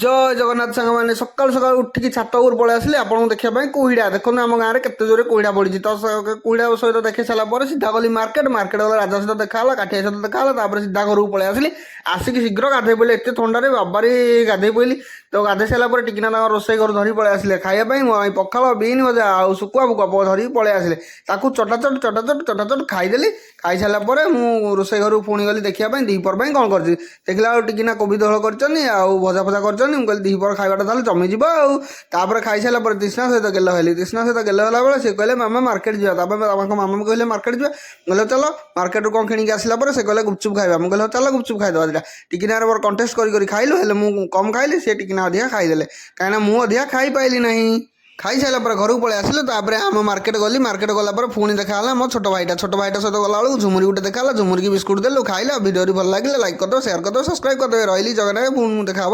जय जगन्नाथ सांग मैंने सकाल सकाल उठिकी छात उपर पलि आसिले आपको देखा कुहिड़ा देखो आम गाँव में केते जोरे कुहिड़ा पड़ी तो कुहिड़ा सहित देखे सारापर सीधा गली मार्केट मार्केट गला राजा सहित देखा काठिया सहित देखा सीधा घर को पलि आसिली आसिक शीघ्र गाधे पड़े एत ठंडे बाबारी गाधे पड़ी तो गाधे सारापर टिकिना रोसई घर धरी पलि आसिले खावाई पखाल बीन भजा आ शुकुआ बुकुआ धरी पलि आसिले चटाचट चटाचट चटाचट खाईदेली खाई सारापर मु रोसई घर पुणी गली देखा दीपर कौन कर देखला टिकिना कोबी दहल कर भजा फजा कर मुझे दीपर खावाटा ताले जमीज आउे खाई सारा तृष्णा सहित गेल हेली तृष्णा सहित गेल होला बेले से कहले मामा मार्केट जावा मामा कहले मार्केट जा कहले चल मार्केट कौन किणिक आसला से कहले गुपचुप खाଇବା मुझे चल गुपचुप खाईदे दुटा टिकिना कंटेस्ट कर खाइलु हेले मु कम खाइली से टिकिना अधिका खाईदे कहीं मुझे अधिका खाई पाइली ना खाई सारा घर को पलि आसिले आम मार्केट गली मार्केट गला पुणी देखा मो छोट भाईटा सहित गला बेलू झुमुरी गोटे देखा झुमुरी की बिस्कुट देलु खाइल भिडियो भल लगे लाइक करदे शेयर करदे सब्सक्राइब करदे रही जगह पुणी देखा।